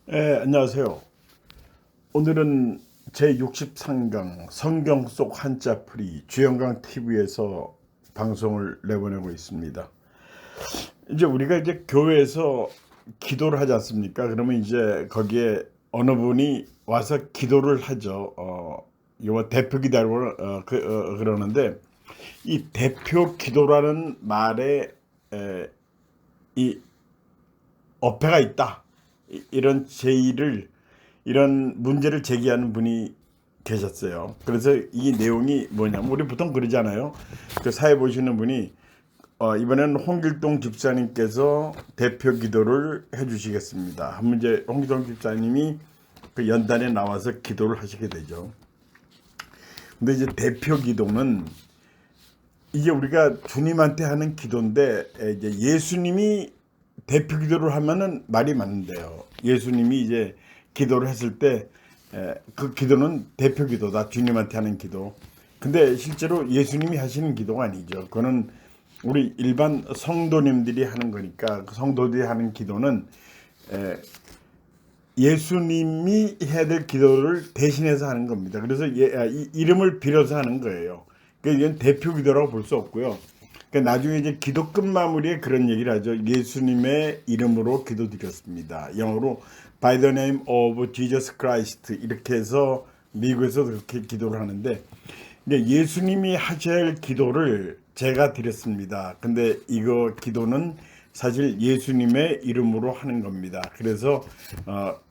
안녕하세요. 오늘은 제63강 성경 속 한자풀이 주영강 TV에서 방송을 내보내고 있습니다. 이제 우리가 이제 교회에서 기도를 하지 않습니까? 그러면 이제 거기에 어느 분이 와서 기도를 하죠. 이거 대표 기도라고 그러는데 이 대표 기도라는 말에 이 어폐가 있다. 이런 문제를 제기하는 분이 계셨어요. 그래서 이 내용이 뭐냐면 우리 보통 그러잖아요. 그 사회 보시는 분이 이번에는 홍길동 집사님께서 대표 기도를 해주시겠습니다. 한 문제 홍길동 집사님이 그 연단에 나와서 기도를 하시게 되죠. 근데 이제 대표 기도는 이게 우리가 주님한테 하는 기도인데 이제 예수님이 대표 기도를 하면은 말이 맞는데요. 예수님이 이제 기도를 했을 때 그 기도는 대표 기도다. 주님한테 하는 기도. 근데 실제로 예수님이 하시는 기도가 아니죠. 그거는 우리 일반 성도님들이 하는 거니까 그 성도들이 하는 기도는 예수님이 해야 될 기도를 대신해서 하는 겁니다. 그래서 이름을 빌어서 하는 거예요. 그러니까 이건 대표 기도라고 볼 수 없고요. 그러니까 나중에 이제 기도 끝마무리에 그런 얘기를 하죠. 예수님의 이름으로 기도드렸습니다. 영어로 By the name of Jesus Christ 이렇게 해서 미국에서 그렇게 기도를 하는데 이제 예수님이 하셔야 할 기도를 제가 드렸습니다. 근데 이거 기도는 사실 예수님의 이름으로 하는 겁니다. 그래서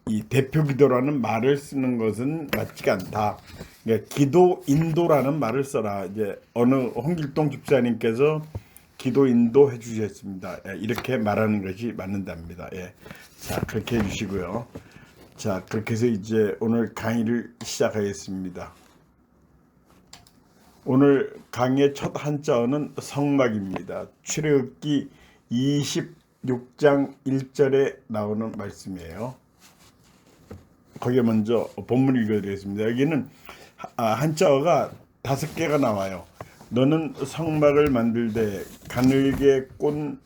이 대표 기도라는 말을 쓰는 것은 맞지가 않다. 그러니까 기도 인도라는 말을 써라. 이제 어느 홍길동 집사님께서 기도 인도 해주셨습니다. 이렇게 말하는 것이 맞는답니다. 자, 그렇게 해주시고요. 자, 그렇게 해서 이제 오늘 강의를 시작하겠습니다. 오늘 강의의 첫 한자어는 성막입니다. 출애굽기 26장 1절에 나오는 말씀이에요. 거기에 먼저 본문 읽어드리겠습니다. 여기는 한자어가 5개가 나와요. 너는 성막을 만들되 가늘게 꼰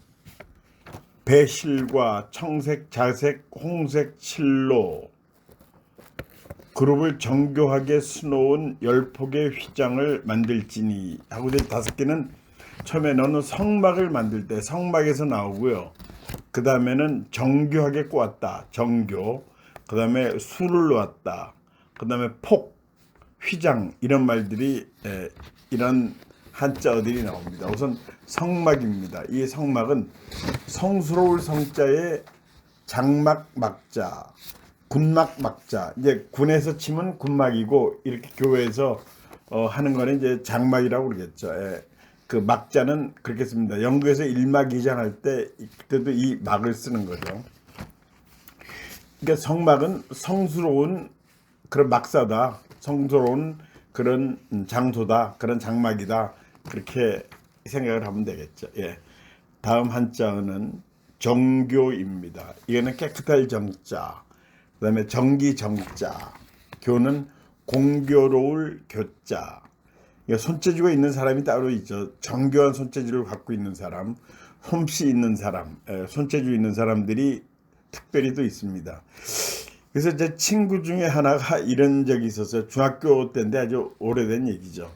배실과 청색, 자색, 홍색 실로 그룹을 정교하게 수놓은 10폭의 휘장을 만들지니 하고 5개는 처음에 너는 성막을 만들 때 성막에서 나오고요. 그 다음에는 정교하게 꼬았다. 정교. 그 다음에 수를 놓았다. 그 다음에 폭, 휘장 이런 말들이 이런 한자어들이 나옵니다. 우선 성막입니다. 이 성막은 성스러울 성자에 장막 막자, 군막 막자. 이제 군에서 치면 군막이고 이렇게 교회에서 하는 거는 이제 장막이라고 그러겠죠. 그 막자는 그렇게 씁니다. 영국에서 1막 2장 할 때 그때도 이 막을 쓰는 거죠. 그러니까 성막은 성스러운 그런 막사다. 성스러운 그런 장소다. 그런 장막이다. 그렇게 생각을 하면 되겠죠. 다음 한자어는 정교입니다. 이거는 깨끗할 정자. 그다음에 정기 정자. 교는 공교로울 교자. 손재주가 있는 사람이 따로 있죠. 정교한 손재주를 갖고 있는 사람, 솜씨 있는 사람, 손재주 있는 사람들이 특별히 또 있습니다. 그래서 제 친구 중에 하나가 이런 적이 있었어요. 중학교 때인데 아주 오래된 얘기죠.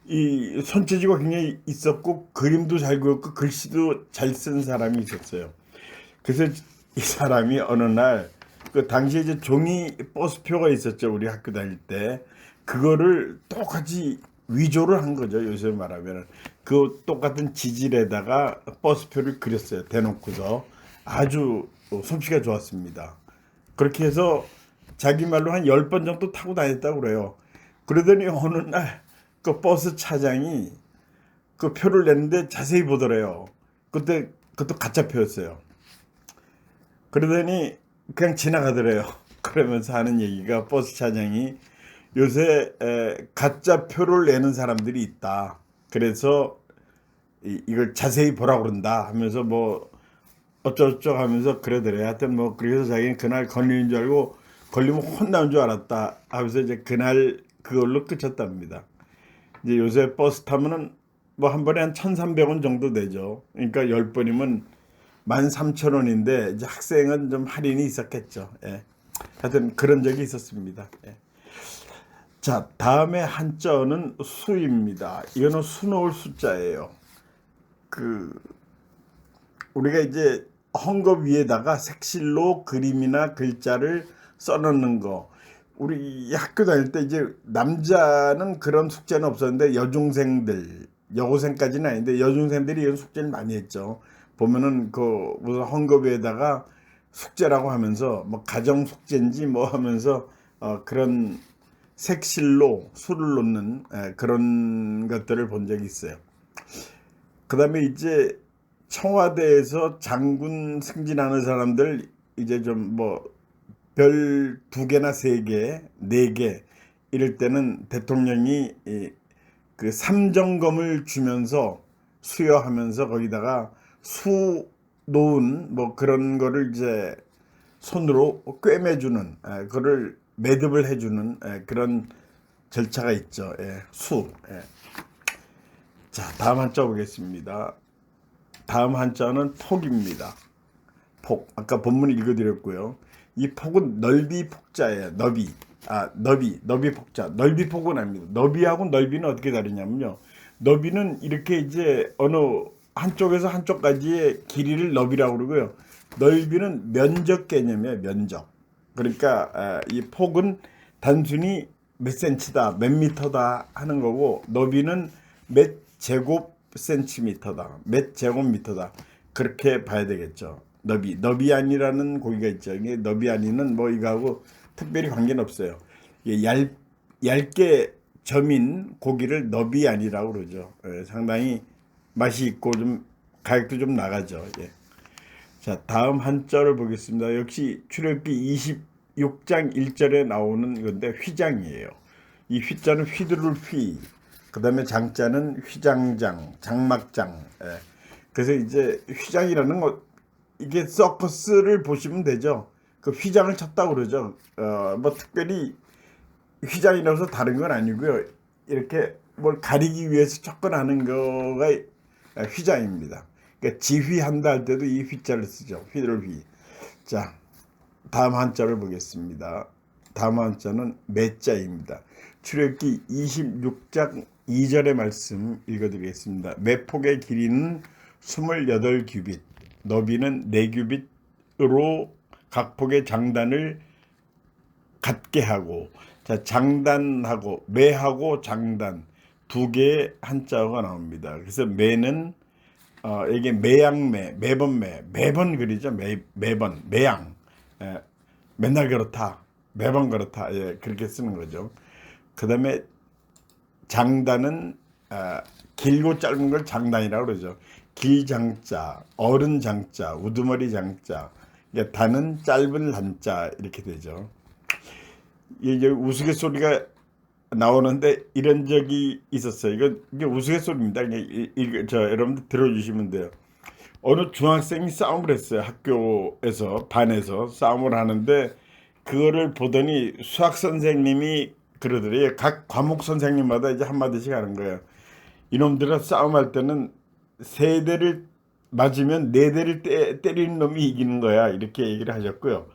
이 손재주가 굉장히 있었고 그림도 잘 그렸고 글씨도 잘 쓴 사람이 있었어요. 그래서 이 사람이 어느 날 그 당시에 이제 종이 버스표가 있었죠. 우리 학교 다닐 때 그거를 똑같이 위조를 한 거죠. 요새 말하면 그 똑같은 지질에다가 버스표를 그렸어요. 대놓고서 아주 솜씨가 좋았습니다. 그렇게 해서 자기 말로 한 10번 정도 타고 다녔다고 그래요. 그러더니 어느 날 그 버스 차장이 그 표를 냈는데 자세히 보더래요. 그때 그것도 가짜 표였어요. 그러더니 그냥 지나가더래요. 그러면서 하는 얘기가 버스 차장이 요새 가짜 표를 내는 사람들이 있다. 그래서 이걸 자세히 보라고 그런다 하면서 뭐 어쩌고저쩌고 하면서 그러더래요. 하여튼 뭐 그래서 자기는 그날 걸리는 줄 알고 걸리면 혼나는 줄 알았다 하면서 이제 그날 그걸로 끝쳤답니다. 이제 요새 버스 타면은 뭐 한 번에 한 1,300원 정도 되죠. 그러니까 10번이면 13,000원인데 이제 학생은 좀 할인이 있었겠죠. 하여튼 그런 적이 있었습니다. 예. 자, 다음에 한자어는 수입니다. 이거는 수놓을 숫자예요. 그 우리가 이제 헝겊 위에다가 색실로 그림이나 글자를 써놓는 거. 우리 학교 다닐 때 이제 남자는 그런 숙제는 없었는데 여중생들, 여고생까지는 아닌데 여중생들이 이런 숙제를 많이 했죠. 보면은 그 무슨 헝겊 위에다가 숙제라고 하면서 뭐 가정 숙제인지 뭐 하면서 그런 색실로 수를 놓는 그런 것들을 본 적이 있어요. 그 다음에 이제 청와대에서 장군 승진하는 사람들 이제 좀 뭐 별 2개나 3개, 4개 이럴 때는 대통령이 그 삼정검을 주면서 수여하면서 거기다가 수 놓은 뭐 그런 거를 이제 손으로 꿰매주는 그거를 매듭을 해주는 그런 절차가 있죠. 수. 자, 다음 한자 보겠습니다. 다음 한자는 폭입니다. 폭. 아까 본문 읽어드렸고요. 이 폭은 넓이 폭자예요. 너비 폭자. 넓이 폭은 아닙니다. 너비하고 넓이는 어떻게 다르냐면요. 너비는 이렇게 이제 어느 한쪽에서 한쪽까지의 길이를 너비라고 그러고요. 넓이는 면적 개념이에요. 면적. 그러니까 이 폭은 단순히 몇 센치다, 몇 미터다 하는 거고, 너비는 몇 제곱 센티미터다, 몇 제곱미터다, 그렇게 봐야 되겠죠. 너비안이라는 고기가 있죠. 이게 너비안이는 뭐 이거하고 특별히 관계는 없어요. 이게 얇게 점인 고기를 너비안이라고 그러죠. 상당히 맛이 있고 좀 가격도 좀 나가죠. 자, 다음 한자를 보겠습니다. 역시 출애굽기 26장 1절에 나오는 건데 휘장이에요. 이 휘자는 휘두를 휘, 그 다음에 장자는 휘장장, 장막장. 그래서 이제 휘장이라는 거, 이게 서커스를 보시면 되죠. 그 휘장을 쳤다고 그러죠. 뭐 특별히 휘장이라고 해서 다른 건 아니고요. 이렇게 뭘 가리기 위해서 접근하는 거가 휘장입니다. 그러니까 지휘한다 할 때도 이 휘자를 쓰죠. 휘를 휘. 자, 다음 한자를 보겠습니다. 다음 한자는 매자입니다. 출애굽기 26장 2절의 말씀 읽어드리겠습니다. 매폭의 길이는 28규빗, 너비는 4규빗으로 각 폭의 장단을 같게 하고, 자, 장단하고 매하고 장단 2개의 한자어가 나옵니다. 그래서 매는 이게 매양매, 매번 그리죠. 매번 매양, 맨날 그렇다, 매번 그렇다, 그렇게 쓰는 거죠. 그 다음에 장단은 길고 짧은 걸 장단이라고 그러죠. 길장자, 어른장자, 우두머리 장자, 단은 짧은 단자 이렇게 되죠. 이게 우스갯소리가 나오는데 이런 적이 있었어요. 이게 우스갯소리입니다. 여러분들 들어주시면 돼요. 어느 중학생이 싸움을 했어요. 학교에서 반에서 싸움을 하는데 그거를 보더니 수학 선생님이 그러더래요. 각 과목 선생님마다 이제 한마디씩 하는 거예요. 이놈들은 싸움할 때는 3대를 맞으면 4대를 때리는 놈이 이기는 거야. 이렇게 얘기를 하셨고요.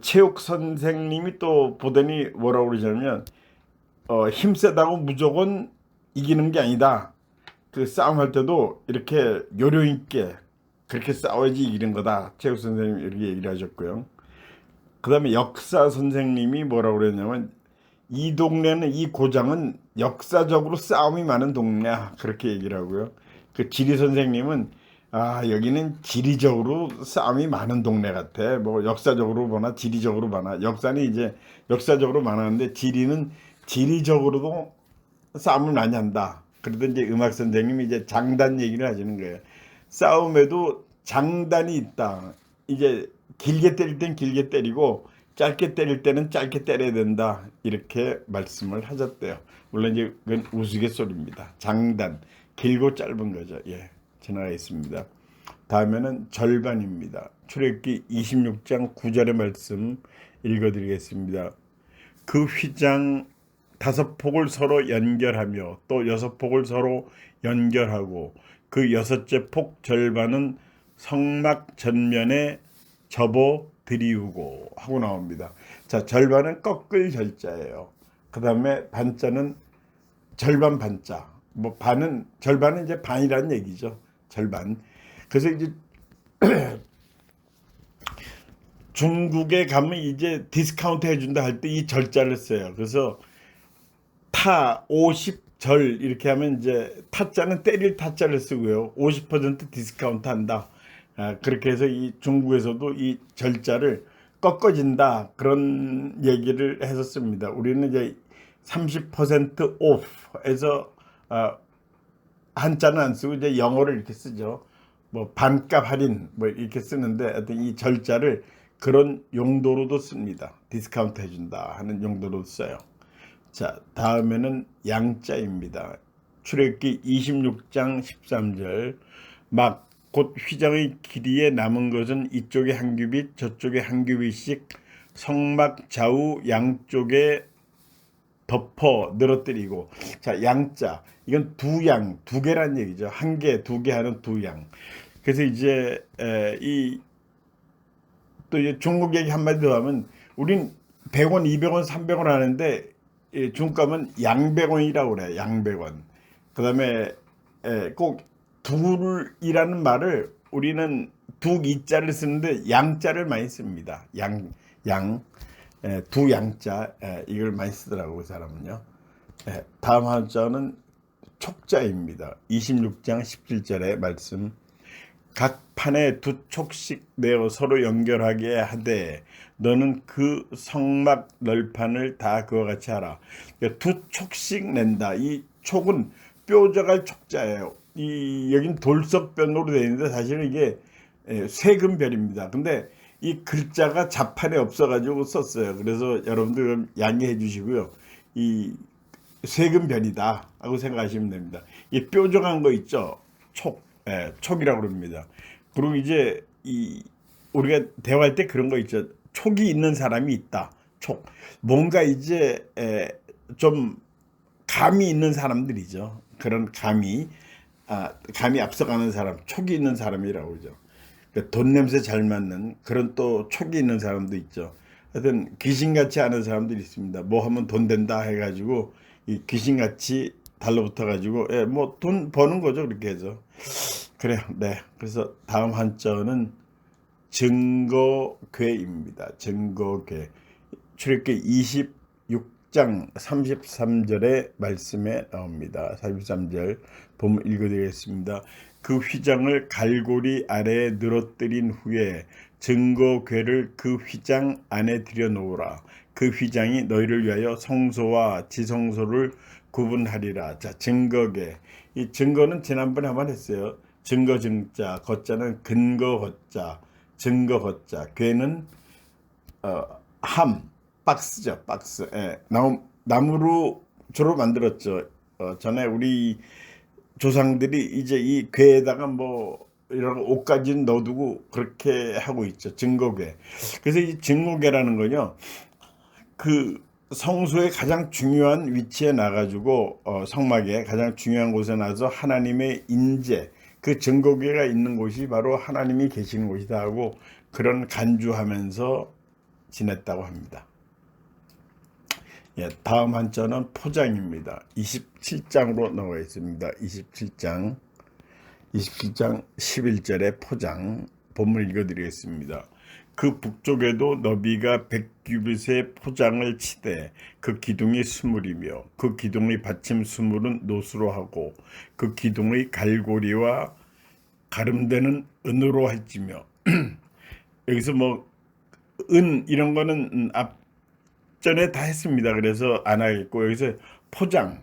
체육 선생님이 또 보더니 뭐라고 그러냐면 힘세다고 무조건 이기는 게 아니다. 그 싸움할 때도 이렇게 요령 있게 그렇게 싸워야지 이기는 거다. 체육 선생님이 이렇게 얘기를 하셨고요. 그 다음에 역사 선생님이 뭐라고 그랬냐면 이 동네는, 이 고장은 역사적으로 싸움이 많은 동네야. 그렇게 얘기를 하고요. 그 지리 선생님은 여기는 지리적으로 싸움이 많은 동네 같아. 뭐 역사적으로 보나 지리적으로 보나. 역사는 이제 역사적으로 많았는데 지리는 지리적으로도 싸움을 많이 한다. 그러던 이제 음악 선생님이 이제 장단 얘기를 하시는 거예요. 싸움에도 장단이 있다. 이제 길게 때릴 땐 길게 때리고 짧게 때릴 때는 짧게 때려야 된다. 이렇게 말씀을 하셨대요. 물론 이제 그건 우스갯소리입니다. 장단, 길고 짧은 거죠. 지나가겠습니다. 다음에는 절반입니다. 출애굽기 26장 9절의 말씀 읽어드리겠습니다. 그 휘장 5폭을 서로 연결하며 또 6폭을 서로 연결하고 그 6째 폭 절반은 성막 전면에 접어 드리우고 하고 나옵니다. 자, 절반은 꺾을 절자예요. 그 다음에 반자는 절반 반자. 뭐 반은 절반은 이제 반이라는 얘기죠. 절반. 그래서 이제 중국에 가면 이제 디스카운트 해준다 할 때 이 절자를 써요. 그래서 타 50절 이렇게 하면 이제 타자는 때릴 타자를 쓰고요. 50% 디스카운트 한다. 그렇게 해서 이 중국에서도 이 절자를 꺾어진다 그런 얘기를 했었습니다. 우리는 이제 30% off에서 한자는 안 쓰고 이제 영어를 이렇게 쓰죠. 뭐 반값 할인 뭐 이렇게 쓰는데 하여튼 이 절자를 그런 용도로도 씁니다. 디스카운트 해준다 하는 용도로 써요. 자, 다음에는 양자입니다. 출애굽기 26장 13절 막 곧 휘장의 길이에 남은 것은 이쪽에 한 규빗 저쪽에 한 규빗씩 성막 좌우 양쪽에 덮어 늘어뜨리고. 자, 양자 이건 두 개란 얘기죠. 한 개, 두 개 하는 두 양. 그래서 이제 이 또 이제 중국 얘기 한마디 더 하면 우린 100원, 200원, 300원 하는데 중국 가면 양백원이라고 그래요. 양백원. 그다음에 꼭 둘이라는 말을 우리는 두이자를 쓰는데 양자를 많이 씁니다. 두 양자 이걸 많이 쓰더라고요, 그 사람은요. 다음 한자는 촉자입니다. 26장 17절의 말씀. 각 판에 두 촉씩 내어 서로 연결하게 하되 너는 그 성막 널판을 다 그와 같이 하라. 두 촉씩 낸다. 이 촉은 뾰족할 촉자예요. 이 여긴 돌석변으로 되어 있는데 사실은 이게 세금별입니다. 근데 이 글자가 자판에 없어가지고 썼어요. 그래서 여러분들 양해해 주시고요. 이 세금변이다 하고 생각하시면 됩니다. 이 뾰족한 거 있죠. 촉이라고 그럽니다. 그리고 이제 우리가 대화할 때 그런 거 있죠. 촉이 있는 사람이 있다. 촉. 뭔가 이제 좀 감이 있는 사람들이죠. 그런 감이 앞서가는 사람, 촉이 있는 사람이라고 그러죠. 그러니까 돈 냄새 잘 맡는 그런 또 촉이 있는 사람도 있죠. 하여튼 귀신같이 하는 사람들이 있습니다. 뭐 하면 돈 된다 해가지고 이 귀신같이 달라붙어가지고 뭐 돈 버는 거죠. 그렇게 해서. 그래요. 네. 그래서 다음 한자어는 증거궤입니다. 증거궤. 출애굽기 26장 33절의 말씀에 나옵니다. 33절 보면 읽어드리겠습니다. 그 휘장을 갈고리 아래에 늘어뜨린 후에 증거궤를 그 휘장 안에 들여놓으라. 그 휘장이 너희를 위하여 성소와 지성소를 구분하리라. 자, 증거궤. 이 증거는 지난번에 한번 했어요. 증거 증자, 거자는 근거 거자, 증거 거자. 궤는 박스죠, 박스. 나무로 주로 만들었죠. 전에 우리 조상들이 이제 이 궤에다가 뭐 이런 옷까지 넣어두고 그렇게 하고 있죠. 증거궤. 그래서 이 증거궤라는 거요. 그 성소의 가장 중요한 위치에 나가지고 성막의 가장 중요한 곳에 나서 하나님의 인재, 그 증거궤가 있는 곳이 바로 하나님이 계시는 곳이다 하고 그런 간주하면서 지냈다고 합니다. 다음 한자는 포장입니다. 27장으로 나와 있습니다. 27장 11절의 포장 본문 읽어드리겠습니다. 그 북쪽에도 너비가 100규빗의 포장을 치되 그 기둥이 스물이며 그 기둥의 받침 스물은 노수로 하고 그 기둥의 갈고리와 가름되는 은으로 할지며 여기서 뭐 은 이런 거는 앞전에 다 했습니다. 그래서 안 하겠고 여기서 포장,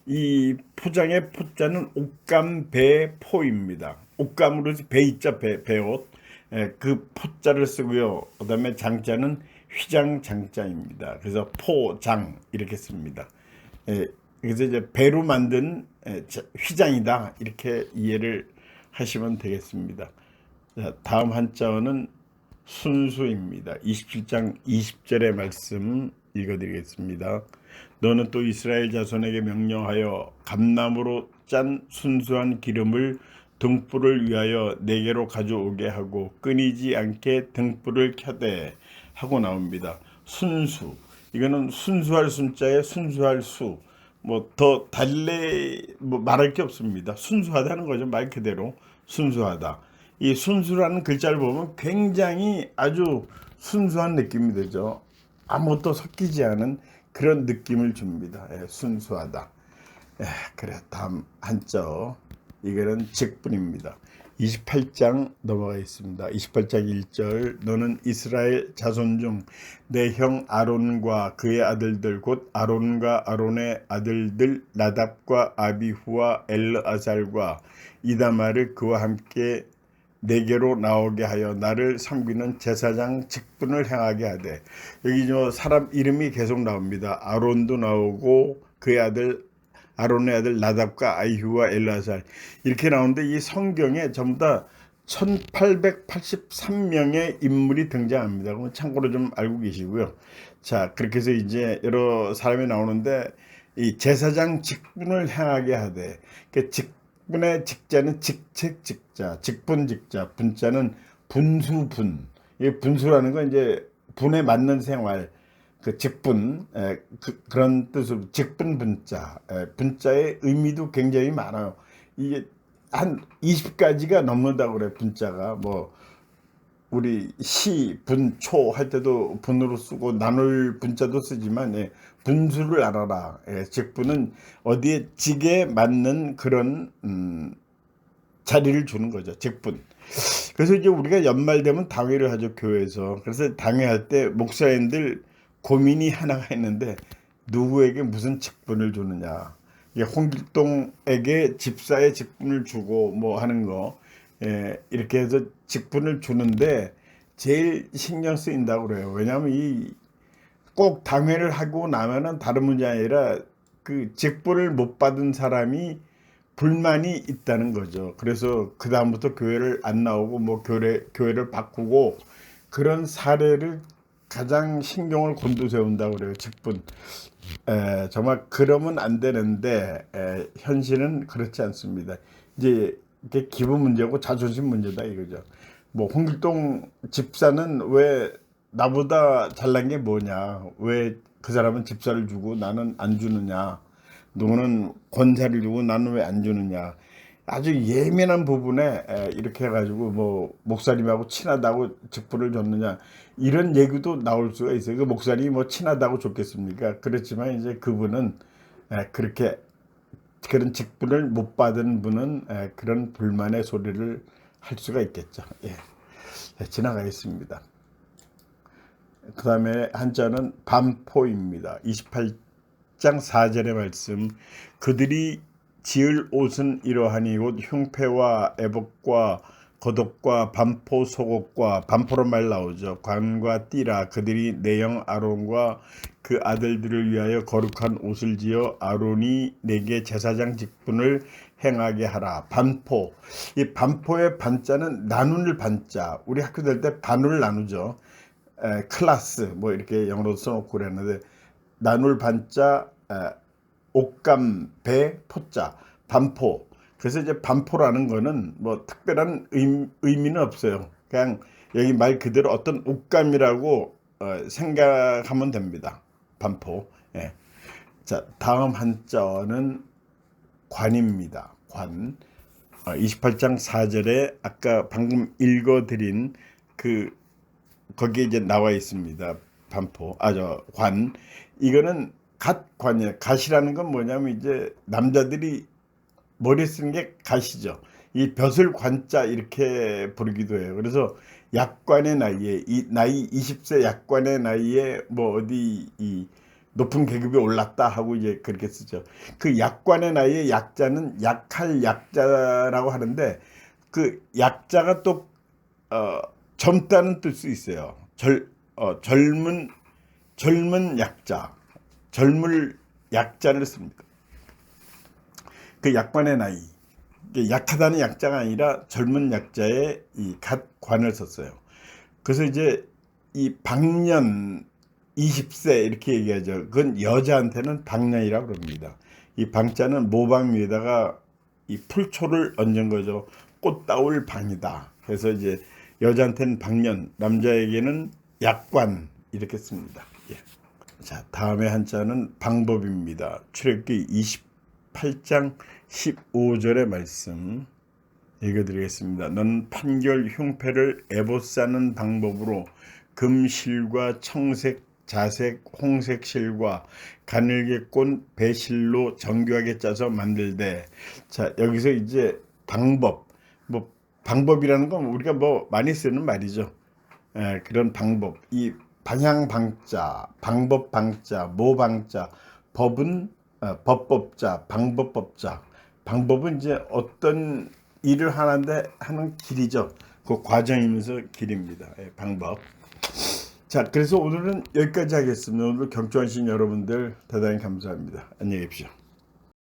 이 포장의 포자는 옷감배포입니다. 옷감으로 배있자 배옷, 그 포자를 쓰고요. 그 다음에 장자는 휘장 장자입니다. 그래서 포장 이렇게 씁니다. 그래서 이제 배로 만든 휘장이다 이렇게 이해를 하시면 되겠습니다. 자, 다음 한자어는 순수입니다. 27장 20절의 말씀 읽어드리겠습니다. 너는 또 이스라엘 자손에게 명령하여 감나무로 짠 순수한 기름을 등불을 위하여 내게로 가져오게 하고 끊이지 않게 등불을 켜되 하고 나옵니다. 순수, 이거는 순수할 순자에 순수할 수, 뭐 더 달래 뭐 말할 게 없습니다. 순수하다는 거죠. 말 그대로 순수하다. 이 순수라는 글자를 보면 굉장히 아주 순수한 느낌이 되죠. 아무것도 섞이지 않은 그런 느낌을 줍니다. 예, 순수하다. 예, 그래, 다음 한자. 이거는 직분입니다. 28장 넘어가 있습니다. 28장 1절, 너는 이스라엘 자손 중 내 형 아론과 그의 아들들 곧 아론과 아론의 아들들 나답과 아비후와 엘르아살과 이다말을 그와 함께 내게로 나오게 하여 나를 섬기는 제사장 직분을 행하게 하되, 여기 저 사람 이름이 계속 나옵니다. 아론도 나오고 그의 아들 아론의 아들 나답과 아이후와 엘르아살 이렇게 나오는데, 이 성경에 전부 다 1883명의 인물이 등장합니다. 그럼 참고로 좀 알고 계시고요. 자, 그렇게 해서 이제 여러 사람이 나오는데, 이 제사장 직분을 행하게 하되, 그 직분의 직자는 직책 직자, 직분 직자, 분자는 분수분. 이 분수라는 건 이제 분에 맞는 생활, 그 직분, 그런 뜻으로 직분 분자, 분자의 의미도 굉장히 많아요. 이게 한 20가지가 넘는다고 그래. 분자가 뭐 우리 시, 분, 초 할 때도 분으로 쓰고 나눌 분자도 쓰지만, 분수를 알아라. 직분은 어디에 직에 맞는 그런 자리를 주는 거죠. 직분. 그래서 이제 우리가 연말 되면 당회를 하죠, 교회에서. 그래서 당회할 때 목사님들 고민이 하나가 있는데, 누구에게 무슨 직분을 주느냐. 홍길동에게 집사의 직분을 주고 뭐 하는 거, 이렇게 해서 직분을 주는데 제일 신경 쓰인다고 그래요. 왜냐하면 이 꼭 당회를 하고 나면은 다른 문제 아니라 그 직분을 못 받은 사람이 불만이 있다는 거죠. 그래서 그 다음부터 교회를 안 나오고 뭐 교회를 바꾸고, 그런 사례를 가장 신경을 곤두세운다고 그래요. 직분. 정말 그러면 안 되는데, 현실은 그렇지 않습니다. 이제 이게 기분 문제고 자존심 문제다 이거죠. 뭐 홍길동 집사는 왜 나보다 잘난 게 뭐냐? 왜 그 사람은 집사를 주고 나는 안 주느냐? 누구는 권사를 주고 나는 왜 안 주느냐? 아주 예민한 부분에 이렇게 해가지고 뭐 목사님하고 친하다고 직분을 줬느냐, 이런 얘기도 나올 수가 있어요. 그 목사님이 뭐 친하다고 줬겠습니까? 그렇지만 이제 그분은 그렇게 그런 직분을 못 받은 분은 그런 불만의 소리를 할 수가 있겠죠. 예. 지나가겠습니다. 그 다음에 한자는 반포입니다. 28장 4절의 말씀, 그들이 지을 옷은 이러하니 곧 흉패와 애복과 겉옷과 반포 속옷과, 반포란 말 나오죠. 관과 띠라. 그들이 내 형 아론과 그 아들들을 위하여 거룩한 옷을 지어 아론이 내게 제사장 직분을 행하게 하라. 반포. 이 반포의 반자는 나눌 반자. 우리 학교 다닐 때 반을 나누죠. 클래스 뭐 이렇게 영어로 써놓고 그랬는데, 나눌 반자, 옥감 배 포자, 반포. 그래서 이제 반포라는 거는 뭐 특별한 의미는 없어요. 그냥 여기 말 그대로 어떤 옥감이라고 생각하면 됩니다. 반포. 예. 자, 다음 한자어는 관입니다. 관. 28장 4절에 아까 방금 읽어드린 거기에 이제 나와 있습니다. 반포, 관. 이거는 갓관이에요. 갓이라는 건 뭐냐면 이제 남자들이 머리에 쓰는 게 갓이죠. 이 벼슬 관자 이렇게 부르기도 해요. 그래서 약관의 나이에, 이 나이 20세 약관의 나이에 뭐 어디 이 높은 계급에 올랐다 하고 이제 그렇게 쓰죠. 그 약관의 나이에 약자는 약할 약자라고 하는데, 그 약자가 또 젊다는 뜻이 있어요. 젊은 약자, 젊을 약자를 씁니다. 그 약관의 나이, 약하다는 약자가 아니라 젊은 약자의 이 갓관을 썼어요. 그래서 이제 이 방년 20세 이렇게 얘기하죠. 그건 여자한테는 방년이라고 그럽니다. 이 방자는 모방 위에다가 이 풀초를 얹은 거죠. 꽃다울 방이다. 그래서 이제 여자한테는 방년, 남자에게는 약관 이렇게 씁니다. 예. 자, 다음에 한자는 방법입니다. 출애굽기 28장 15절의 말씀 읽어드리겠습니다. 넌 판결 흉패를 에봇싸는 방법으로 금실과 청색, 자색, 홍색 실과 가늘게 꼰 배실로 정교하게 짜서 만들되. 자, 여기서 이제 방법, 뭐 방법이라는 건 우리가 뭐 많이 쓰는 말이죠. 그런 방법, 이 방향 방자, 방법 방자, 모 방자, 법은 법법자, 방법법자. 방법은 이제 어떤 일을 하는데 하는 길이죠. 그 과정이면서 길입니다. 방법. 자, 그래서 오늘은 여기까지 하겠습니다. 오늘 경청하신 여러분들 대단히 감사합니다. 안녕히 계십시오.